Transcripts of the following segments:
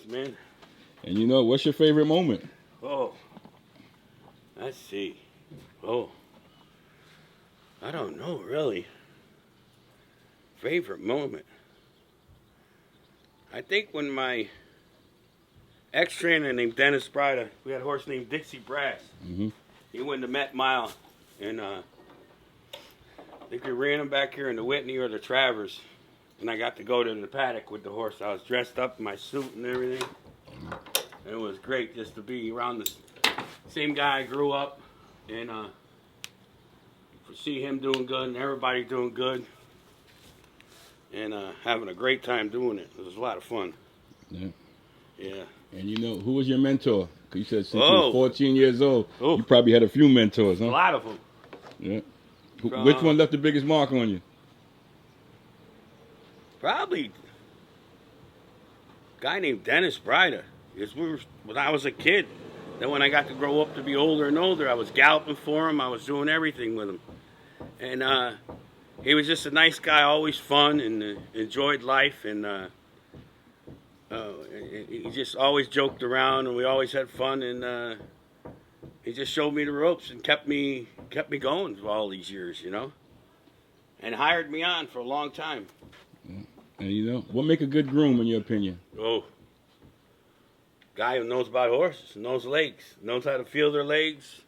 man. And you know, what's your favorite moment? Oh, let's see. Oh, I don't know, really. Favorite moment. I think when my ex-trainer named Dennis Brida, we had a horse named Dixie Brass. Mm-hmm. He won the Met Mile, and I think we ran him back here in the Whitney or the Travers, and I got to go to the paddock with the horse. I was dressed up in my suit and everything. And it was great just to be around the same guy I grew up, and see him doing good and everybody doing good, and having a great time doing it. It was a lot of fun. Yeah. Yeah. And you know, who was your mentor? 'Cause you said since you were 14 years old, you probably had a few mentors, huh? A lot of them. Yeah. Which one left the biggest mark on you? Probably a guy named Dennis Brida. When I was a kid, then when I got to grow up to be older and older, I was galloping for him. I was doing everything with him. And he was just a nice guy, always fun, and enjoyed life. And he just always joked around, and we always had fun. And he just showed me the ropes and kept me going for all these years, you know. And hired me on for a long time. Yeah. And you know, what make a good groom in your opinion? Oh, guy who knows about horses, knows legs, knows how to feel their legs,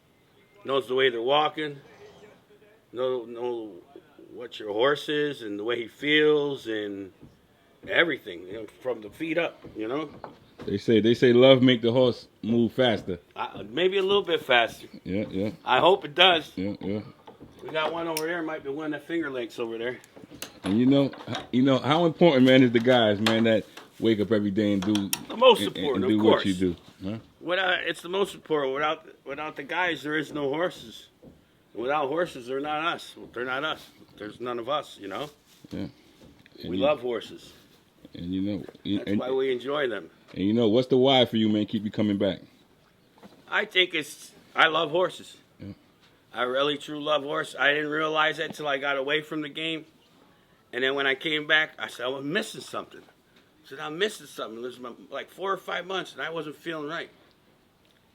knows the way they're walking, know what your horse is and the way he feels and everything, you know, from the feet up, you know. They say love make the horse move faster. Maybe a little bit faster. Yeah, yeah. I hope it does. Yeah, yeah. We got one over there. Might be one of the finger lengths over there. And you know how important, man, is the guys, man, that wake up every day and do the most important, and do of course. what you do. Huh? It's the most important. Without the guys, there is no horses. Without horses, they're not us. They're not us. There's none of us, you know. Yeah. We love horses. And you know, that's why we enjoy them. And you know, what's the why for you, man? Keep you coming back. I think I love horses. Yeah. I really, truly love horses. I didn't realize that till I got away from the game. And then when I came back, I said, I was missing something. I said, I'm missing something. It was like 4 or 5 months, and I wasn't feeling right.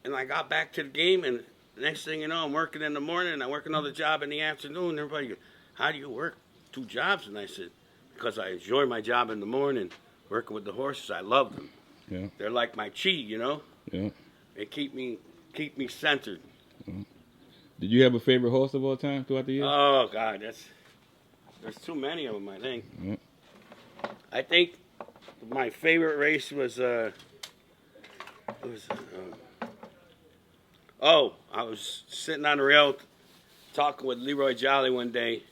And I got back to the game, and the next thing you know, I'm working in the morning, and I work another job in the afternoon. And everybody goes, how do you work 2 jobs? And I said, because I enjoy my job in the morning, working with the horses. I love them. Yeah. They're like my chi, you know? Yeah. They keep me centered. Yeah. Did you have a favorite horse of all time throughout the year? Oh, God, there's too many of them, I think. Yeah. I think my favorite race was, I was sitting on the rail talking with Leroy Jolly one day,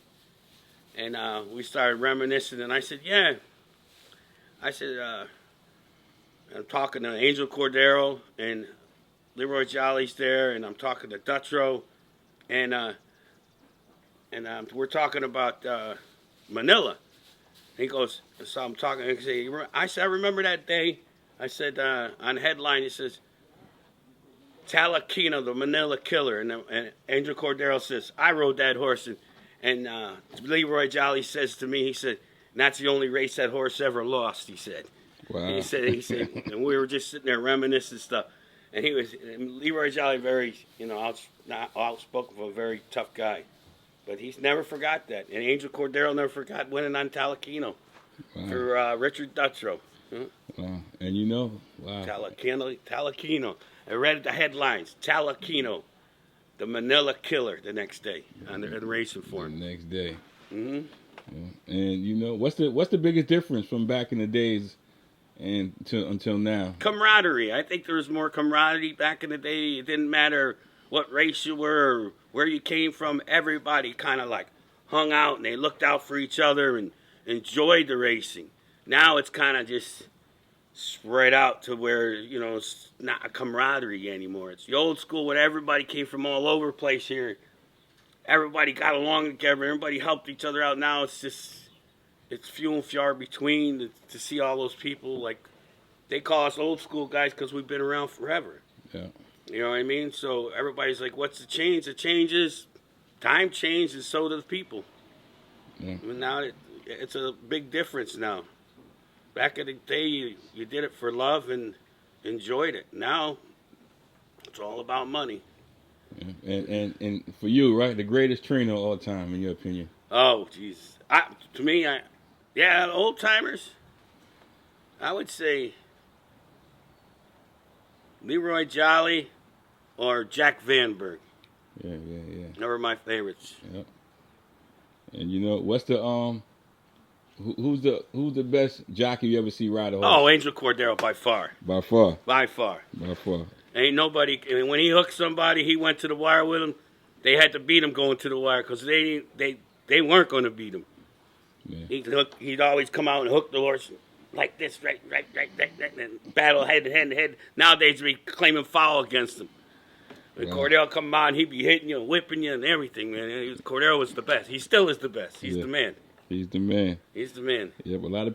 and we started reminiscing, and I said, I'm talking to Angel Cordero, and Leroy Jolly's there, and I'm talking to Dutro, and we're talking about Manila. He goes, so I'm talking, I said, I remember that day. I said, on the headline, it says, 𝐶 the Manila Killer. And Angel Cordero says, I rode that horse. And Leroy Jolly says to me, he said, that's the only race that horse ever lost, he said. Wow. He said, and we were just sitting there reminiscing stuff. And Leroy Jolly, very, not outspoken, a very tough guy. But he's never forgot that. And Angel Cordero never forgot winning on 𝐶 for Richard Dutro. Huh? Wow. And you know, wow. 𝐶. I read the headlines. 𝐶, the Manila Killer, the next day on the racing form. The next day. Mm-hmm. Yeah. And you know, what's the biggest difference from back in the days and until now? Camaraderie. I think there was more camaraderie back in the day. It didn't matter what race you were or where you came from. Everybody kind of like hung out and they looked out for each other and enjoyed the racing. Now it's kind of just spread out to where, it's not a camaraderie anymore. It's the old school when everybody came from all over the place here. Everybody got along together. Everybody helped each other out. Now it's few and far between to see all those people. Like, they call us old school guys because we've been around forever. Yeah. You know what I mean? So everybody's like, what's the change? The change is time changed, and so do the people. Yeah. And now it's a big difference now. back in the day, you did it for love and enjoyed it. Now, it's all about money. Yeah. And for you, right, the greatest trainer of all time, in your opinion? Oh, jeez. To me, old timers. I would say Leroy Jolly or Jack Vanberg. Yeah. They were my favorites. Yep. And you know, what's the who's the best jockey you ever see ride a horse? Oh, Angel Cordero by far. By far. By far. By far. Ain't nobody. I mean, when he hooked somebody, he went to the wire with him. They had to beat him going to the wire because they weren't going to beat him. Yeah. He'd always come out and hook the horse like this, right, and battle head to head. Nowadays, we claiming foul against him. When Cordero come out, he'd be hitting you, whipping you, and everything, man. Cordero was the best. He still is the best. He's the man. He's the man. He's the man. Yeah, but a lot of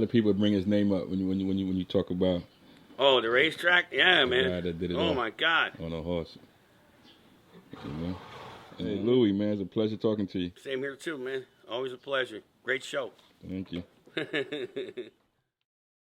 people bring his name up when you talk about. Oh, the racetrack? Yeah, man. Guy that did it oh my God. On a horse. You know? Hey, Louis, man, it's a pleasure talking to you. Same here too, man. Always a pleasure. Great show. Thank you.